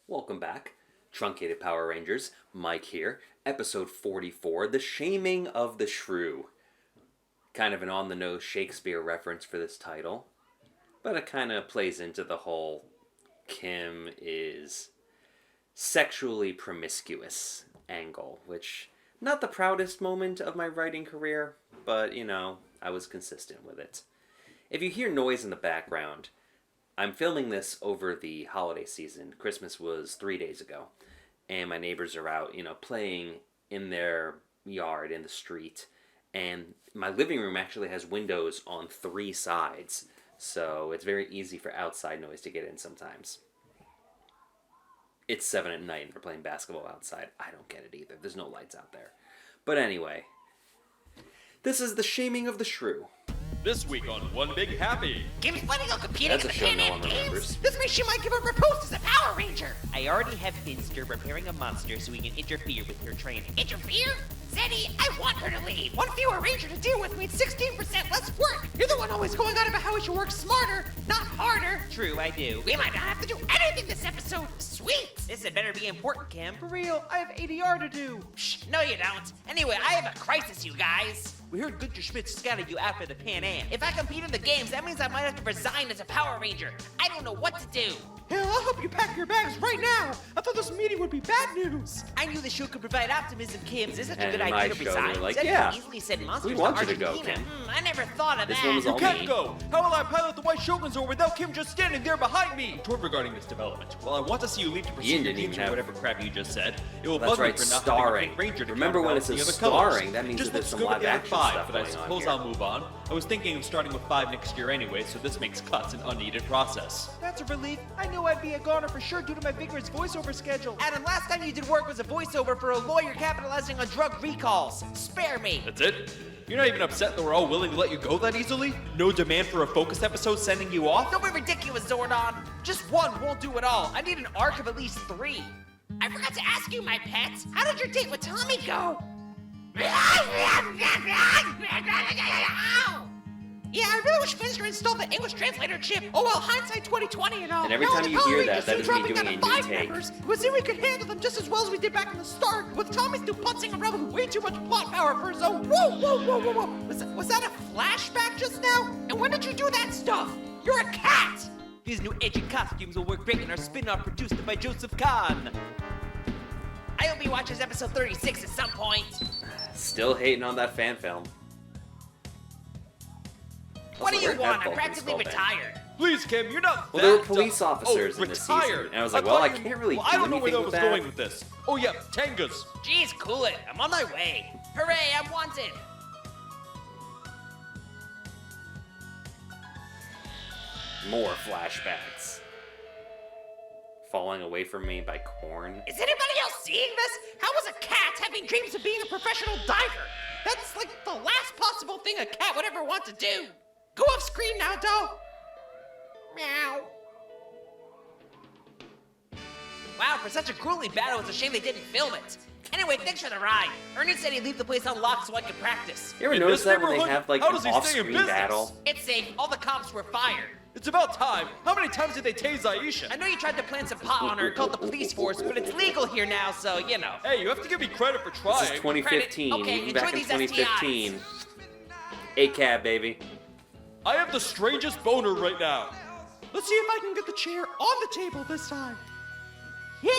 Welcome back. Truncated Power Rangers, Mike here. Episode 44, The Shaming of the Shrew. Kind of an on-the-nose Shakespeare reference for this title. But it kind of plays into the whole Kim is sexually promiscuous angle, which, not the proudest moment of my writing career, but, I was consistent with it. If you hear noise in the background, I'm filming this over the holiday season. Christmas was 3 days ago. And my neighbors are out, playing in their yard, in the street. And my living room actually has windows on 3 sides. So it's very easy for outside noise to get in sometimes. It's 7 at night and they're playing basketball outside. I don't get it either. There's no lights out there. But anyway, this is The Shaming of the Shrew. This week on One Big Happy. Kim's planning on competing in the show Pan no Am one Games. remembers. This means she might give up her post as a Power Ranger. I already have Finster preparing a monster so we can interfere with her training. Interfere? Zeddy, I want her to leave. One fewer Ranger to deal with means 16% less work. You're the one always going on about how we should work smarter, not harder. True, I do. We might not have to do anything this episode. Sweet. This had better be important, Kim. For real, I have ADR to do. Shh, no you don't. Anyway, I have a crisis, you guys. We heard Günther Schmidt scouted you after the Pan Am. If I compete in the games, that means I might have to resign as a Power Ranger. I don't know what to do. Hell, I'll help you pack your bags right now. I thought this meeting would be bad news. I knew the show could provide optimism, Kim. Is this such a And good in my idea to show, resign? they're like, Zeddy yeah, easily send monsters we want to you to go, Argentina. Kim. I never thought of This that. one was You all can't me. go! How will I pilot the White Shogun's with without Kim just standing there behind me? Torn regarding this development. While I want to see you leave to pursue Ian your didn't even dreams or have- whatever crap you just said, it will That's bug me right, for not starring. having a Pink Ranger to Remember when it counterbalance the says other colors. starring, that means Just that there's looks some good with live the action other 5, stuff but I going on suppose here. I'll move on. I was thinking of starting with 5 next year anyway, so this makes cuts an unneeded process. That's a relief. I knew I'd be a goner for sure due to my vigorous voiceover schedule. Adam, last time you did work was a voiceover for a lawyer capitalizing on drug recalls. Spare me. That's it? You're not even upset that we're all willing to let you go that easily? No demand for a focus episode sending you off? Don't be ridiculous, Zordon. Just one won't do it all. I need an arc of at least 3. I forgot to ask you, my pet. How did your date with Tommy go? Yeah, I really wish Finster installed the English translator chip. Oh well, hindsight 2020 and all. And every Now time the you Power hear Rangers that are is me dropping doing down a to new 5 take. members. We'll see if we can handle them just as well as we did back in the start, with Tommy still putzing around with way too much plot power for his own. Whoa. Was that a flashback just now? And when did you do that stuff? You're a cat! These new edgy costumes will work great in our spin-off produced by Joseph Kahn. I hope he watches episode 36 at some point. Still hating on that fan film. What do Also, you where'd want? that I'm Vulcan practically skull been? retired. Please, Kim, you're not Well, there were that police dumb. officers in this season, retired. and I was like, thought well, I you- can't really well, do I don't know where anything I was with going that. with this. Oh yeah, Tangas. Geez, cool it. I'm on my way. Hooray, I'm wanted. More flashbacks. Falling away from me by corn. Is anybody else seeing this? How is a cat having dreams of being a professional diver? That's like the last possible thing a cat would ever want to do. Go off screen now, doll. Meow. Wow, for such a grueling battle, it's a shame they didn't film it. Anyway, thanks for the ride. Ernie said he'd leave the place unlocked so I could practice. You ever In notice this that when they neighborhood? have like How an does he stay in off-screen business? battle? It's safe. All the cops were fired. It's about time. How many times did they tase Aisha? I know you tried to plant some pot on her and called the police force, but it's legal here now, so, Hey, you have to give me credit for This trying. is 2015. Okay, Even enjoy back in these 2015. A-cab, baby. I have the strangest boner right now. Let's see if I can get the chair on the table this time. Yeah.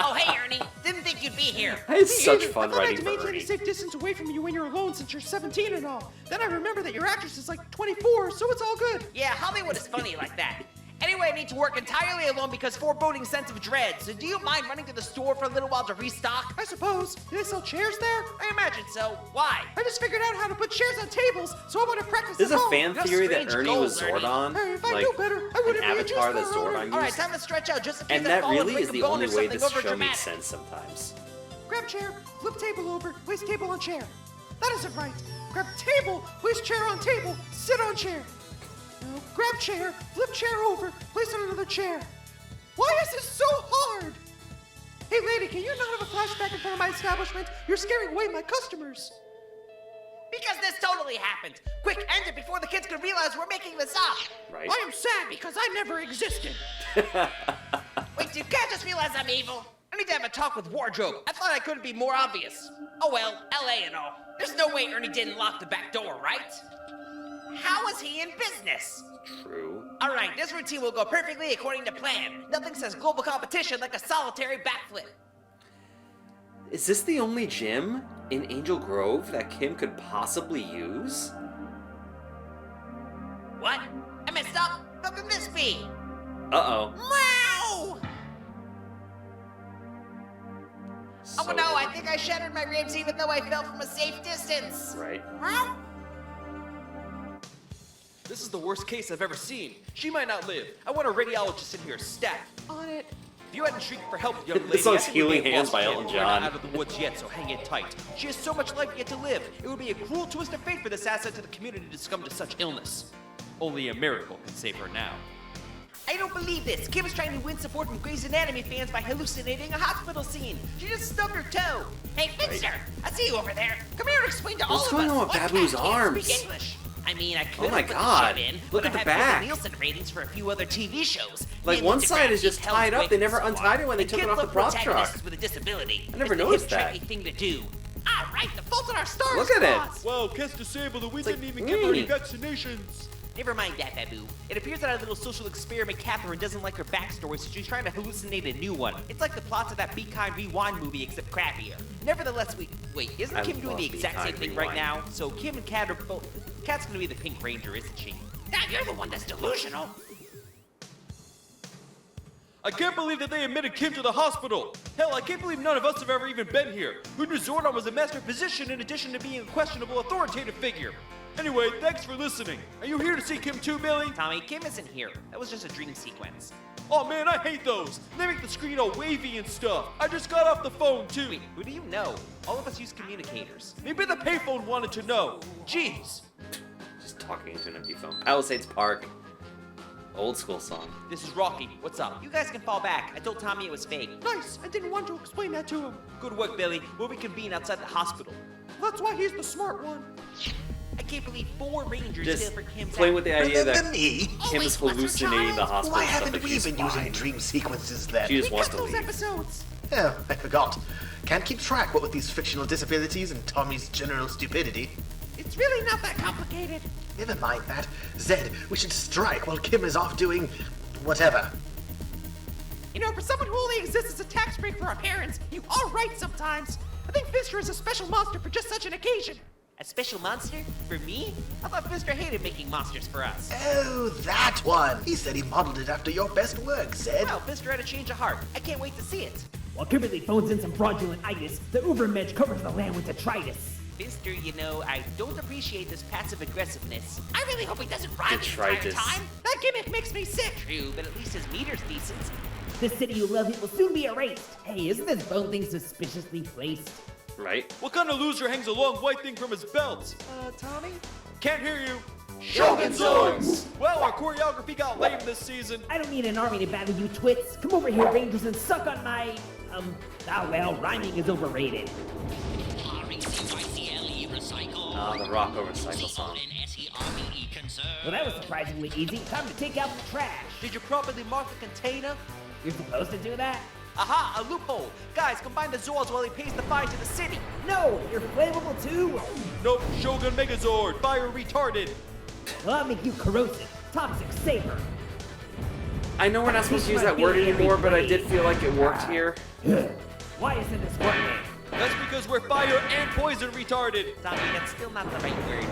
Oh, hey, Ernie. Didn't think you'd be here. I had Hey, such Adrian, fun I thought I had writing to for maintain Ernie. a safe distance away from you when you're alone since you're 17 and all. Then I remember that your actress is like 24, so it's all good. Yeah, Hollywood is funny like that. Anyway, I need to work entirely alone because foreboding sense of dread. So do you mind running to the store for a little while to restock? I suppose. Do they sell chairs there? I imagine so. Why? I just figured out how to put chairs on tables, so I want to practice This is at a home. fan That's theory that strange Ernie goals, was Ernie. Zordon. Hey, if I like knew better, I wouldn't an be a avatar that juice bar owner. Zordon All right, used. time to stretch out just in case And I that fall and really break is a the bone only or way something this over show dramatic. makes sense sometimes. Grab chair, flip table over, place table on chair. That isn't right. Grab table, place chair on table, sit on chair. Now, grab chair, flip chair over, place on another chair. Why is this so hard? Hey lady, can you not have a flashback in front of my establishment? You're scaring away my customers. Because this totally happened. Quick, end it before the kids can realize we're making this up. Right. I am sad because I never existed. Wait, dude, can't I just realize I'm evil? I need to have a talk with Wardrobe. I thought I couldn't be more obvious. Oh well, LA and all. There's no way Ernie didn't lock the back door, right? How was he in business? True. Alright, this routine will go perfectly according to plan. Nothing says global competition like a solitary backflip. Is this the only gym in Angel Grove that Kim could possibly use? What? I messed up? How can this be? Uh-oh. Wow! So, Oh no, I think I shattered my ribs even though I fell from a safe distance. Right. Wow! This is the worst case I've ever seen. She might not live. I want a radiologist in here stat. On it. If you hadn't shrieked for help, young lady, This song's I think we may Healing have Hands lost by Kim. Elton We're not John. out of the woods yet, so hang in tight. She has so much life yet to live. It would be a cruel twist of fate for this asset to the community to succumb to such illness. Only a miracle can save her now. I don't believe this. Kim is trying to win support from Grey's Anatomy fans by hallucinating a hospital scene. She just stubbed her toe. Hey, Finster, I see you over there. Come here and explain to all What's of going us on with what Babu's cat can't arms? Speak English. I mean, I could Oh my put God. the chip in, Look but at the I have back. good Nielsen ratings for a few other TV shows. Like, Me one and Mr. side is Krabs just Hell's tied up. They Breaking never Squad. untied it when they And took it kids off the love prop truck. protagonists with a disability. I never It's the noticed hip, that. trendy thing to do. All right, the Fault in Our Stars Look at it. clause. Well, Kiss disabled and we like, didn't even give her any mm. vaccinations. Never mind that, Babu. It appears that our little social experiment, Catherine, doesn't like her backstory, so she's trying to hallucinate a new one. It's like the plots of that Be Kind Rewind movie, except crappier. Nevertheless, wait, isn't I Kim doing love the exact Be same Kind thing right Rewind. now? So Kim and Kat are both... Kat's gonna be the Pink Ranger, isn't she? Now you're the one that's delusional. I can't believe that they admitted Kim to the hospital. Hell, I can't believe none of us have ever even been here. Who knew Zordon was a master physician in addition to being a questionable authoritative figure? Anyway, thanks for listening. Are you here to see Kim too, Billy? Tommy, Kim isn't here. That was just a dream sequence. Oh man, I hate those. They make the screen all wavy and stuff. I just got off the phone too. Wait, who do you know? All of us use communicators. Maybe the payphone wanted to know. Jeez. Just talking into an empty phone. Palisades Park. Old school song. This is Rocky. What's up? You guys can fall back. I told Tommy it was fake. Nice. I didn't want to explain that to him. Good work, Billy. We'll reconvene outside the hospital. That's why he's the smart one. I can't believe 4 Rangers Just still for Kim's playing with the idea that Remember me? Kim is hallucinating the hospital Why and stuff, haven't but we she's been using fine. dream sequences then? She just wants Cut to those leave. episodes. Oh, I forgot. Can't keep track what with these fictional disabilities and Tommy's general stupidity. It's really not that complicated. Never mind that. Zed, we should strike while Kim is off doing whatever. You know, for someone who only exists as a tax break for our parents, you are right sometimes. I think Finster is a special monster for just such an occasion. A special monster? For me? I thought Fister hated making monsters for us. Oh, that one. He said he modeled it after your best work, Zed. Well, Fister had a change of heart. I can't wait to see it. While Kimberly phones in some fraudulent itis, the Ubermensch covers the land with detritus. Fister, you know, I don't appreciate this passive aggressiveness. I really hope he doesn't rhyme the entire Detritus. time. That gimmick makes me sick. True, but at least his meter's decent. The city you love it will soon be erased. Hey, isn't this bone thing suspiciously placed? Right? What kind of loser hangs a long white thing from his belt? Tommy? Can't hear you. Shogun Swords! Well, our choreography got lame this season. I don't need an army to battle you twits. Come over here, Rangers, and suck on my, rhyming is overrated. Ah, the Rock Over Cycle song. Well, that was surprisingly easy. Time to take out the trash. Did you properly mark the container? You're supposed to do that? Aha, a loophole. Guys, combine the Zords while he pays the fine to the city. No, you're flammable too. Nope, Shogun Megazord, fire retarded. Well, I'll make you corrosive, toxic saber. I know we're not supposed to use that word anymore, but I did feel like it worked here. Why isn't this working? That's because we're fire and poison retarded. Tommy, that's still not the right word.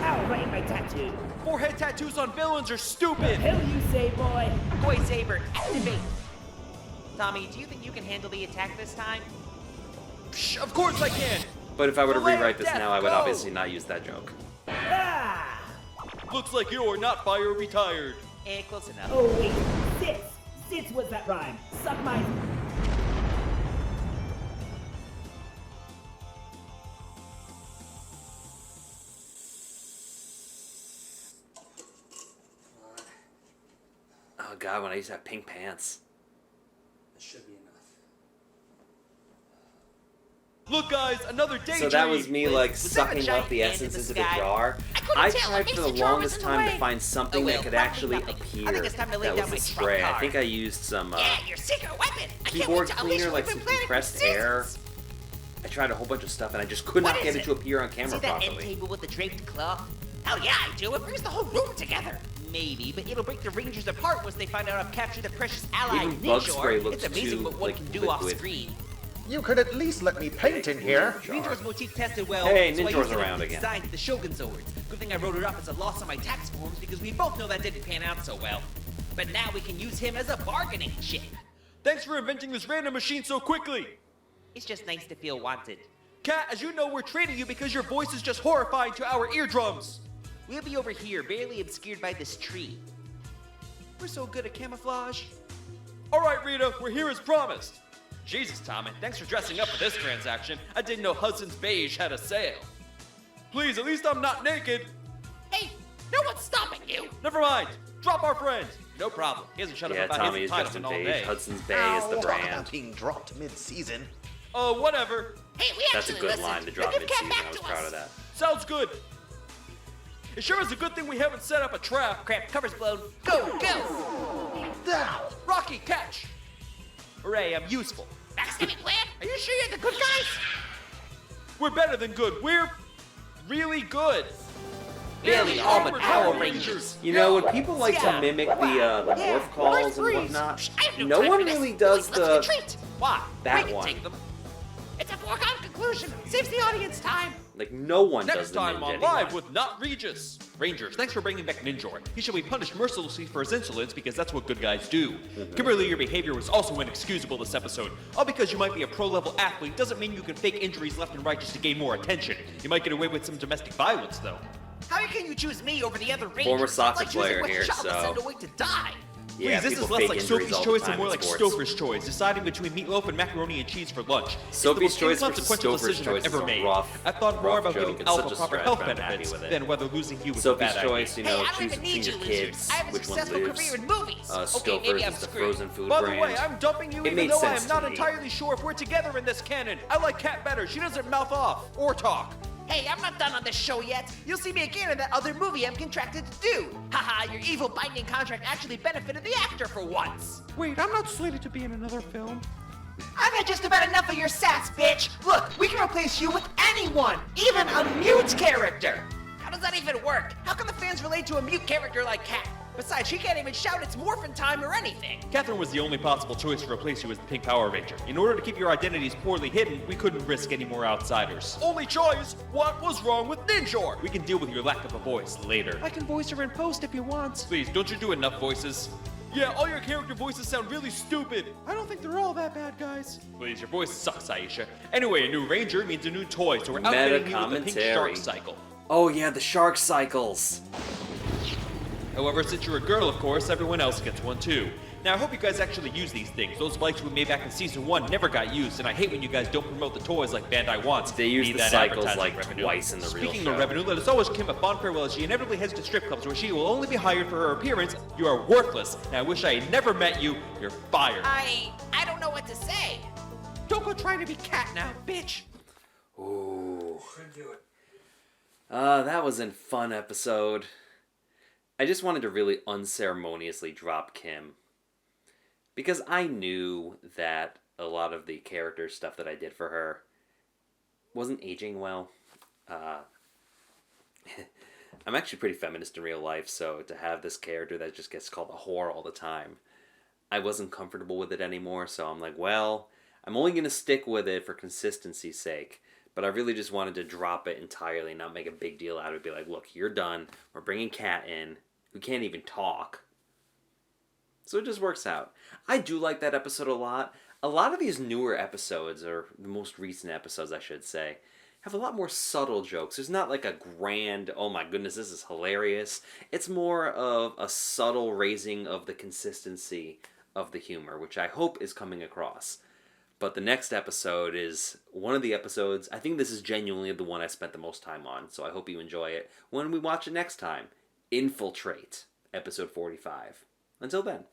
Ow, right in my tattoo. Forehead tattoos on villains are stupid. Hell you say, boy. Koi Saber, activate! Tommy, do you think you can handle the attack this time? Psh, of course I can. But if I were to Delay of rewrite this death, now, I would go. obviously not use that joke. Ah! Looks like you're not fire retired. Eh, close enough. Oh, wait. Sits. Sits was that rhyme. Suck my... Oh god, when I used to have pink pants. That should be enough. Look, guys, another day So that dream. was me Was like that a sucking giant up the ant in essence the into the sky? jar. I couldn't I detail tried that for makes the jar was longest in the time to way. find something Oh, well, that could probably actually nothing. appear I think it's time to lay that down was my a spray. trump I card. think I used some Yeah, your secret weapon. I can't keyboard wait to unleash cleaner, what like we've some been planning for compressed air. seasons. I tried a whole bunch of stuff and I just could What not is get it it? to appear on camera See that end properly. table with the draped cloth? Hell yeah, I do. It brings the whole room together. Maybe, but it'll break the Rangers apart once they find out I've captured the precious ally Even bug spray Ninjor. looks It's amazing too, what one like, can do off liquid. screen. You could at least let me paint in here. Ninjor's motif tested well. Hey, so I Ninjor's used it around in again. design to the Shogun swords. Good thing I wrote it up as a loss on my tax forms because we both know that didn't pan out so well. But now we can use him as a bargaining chip. Thanks for inventing this random machine so quickly. It's just nice to feel wanted. Cat, as you know, we're trading you because your voice is just horrifying to our eardrums. We'll be over here, barely obscured by this tree. We're so good at camouflage. All right, Rita, we're here as promised. Jesus, Tommy, thanks for dressing up for this transaction. I didn't know Hudson's Beige had a sale. Please, at least I'm not naked. Hey, no one's stopping you. Never mind. Drop our friend. No problem. He hasn't shut Yeah, up about Tommy his is just in entitlement all beige. day. Hudson's Bay is the Talk brand. about being dropped mid-season. Oh, whatever. Hey, we That's a actually good listened. line to Now drop give Cat mid-season. back I was to proud us. of that. Sounds good. It sure is a good thing we haven't set up a trap. Crap, cover's blown. Go, go! Now, Rocky, catch. Hooray, I'm useful. Backstabbing plan? Are you sure you're the good guys? We're better than good. We're really good. Barely all but Power Rangers. You know, when people like to Yeah. mimic the morph calls and whatnot, I have no time one for this. really does Let's the retreat. Why? that we can one. take them. It's a foregone conclusion. Saves the audience time. like no one does Next the time ninja on anymore. Live with Not Regis. Rangers, thanks for bringing back Ninjor. He shall be punished mercilessly for his insolence because that's what good guys do. Kimberly, your behavior was also inexcusable this episode. All because you might be a pro-level athlete doesn't mean you can fake injuries left and right just to gain more attention. You might get away with some domestic violence, though. How can you choose me over the other Rangers? Former It's soccer like choosing player which here, child to so- send away to die. Yeah, Please, this people is less fake like injuries Sophie's all the choice time and more in like sports. Stouffer's choice, deciding between meatloaf and macaroni and cheese for lunch. It's the Sophie's most choice versus inconsequential Stouffer's decision choice I've is ever a made. rough- I thought more rough about joke. giving It's Alpha such a proper stretch, health but I'm happy benefits with it. than whether losing you was a Sophie's bad choice, idea. you know, Hey, I don't choose even between need your you, kids, losers. I have a which one successful lives. career in movies. Okay, Stouffer's maybe I'm is the screwed. frozen food By brand. the way, I'm dumping you It even made though I sense am to not me. entirely sure if we're together in this canon. I like Kat better. She doesn't mouth off or talk. Hey, I'm not done on this show yet. You'll see me again in that other movie I'm contracted to do. Haha, your evil binding contract actually benefited the actor for once. Wait, I'm not slated to be in another film. I've had just about enough of your sass, bitch. Look, we can replace you with anyone, even a mute character. How does that even work? How can the fans relate to a mute character like Kat? Besides, she can't even shout it's morphin' time or anything. Catherine was the only possible choice to replace you as the Pink Power Ranger. In order to keep your identities poorly hidden, we couldn't risk any more outsiders. Only choice, what was wrong with Ninjor? We can deal with your lack of a voice later. I can voice her in post if you want. Please, don't you do enough voices? Yeah, all your character voices sound really stupid. I don't think they're all that bad, guys. Please, your voice sucks, Aisha. Anyway, a new Ranger means a new toy, so we're Meta outfitting you with the pink commentary. shark cycle. Oh yeah, the shark cycles. However, since you're a girl, of course, everyone else gets one too. Now, I hope you guys actually use these things. Those bikes we made back in Season 1 never got used, and I hate when you guys don't promote the toys like Bandai wants. They use Need the that cycles advertising like revenue. twice in the real Speaking show. of revenue, let us always Kim a fond farewell as she inevitably heads to strip clubs where she will only be hired for her appearance. You are worthless, and I wish I had never met you. You're fired. I don't know what to say. Don't go trying to be Cat now, bitch. Ooh. Should do it. That was a fun episode. I just wanted to really unceremoniously drop Kim. Because I knew that a lot of the character stuff that I did for her wasn't aging well. I'm actually pretty feminist in real life, so to have this character that just gets called a whore all the time, I wasn't comfortable with it anymore, so I'm like, well, I'm only going to stick with it for consistency's sake. But I really just wanted to drop it entirely and not make a big deal out of it. Be like, look, you're done. We're bringing Kat in, who can't even talk. So it just works out. I do like that episode a lot. A lot of these newer episodes, or the most recent episodes, I should say, have a lot more subtle jokes. There's not like a grand, oh my goodness, this is hilarious. It's more of a subtle raising of the consistency of the humor, which I hope is coming across. But the next episode is one of the episodes, I think this is genuinely the one I spent the most time on, so I hope you enjoy it when we watch it next time. Infiltrate, episode 45. Until then.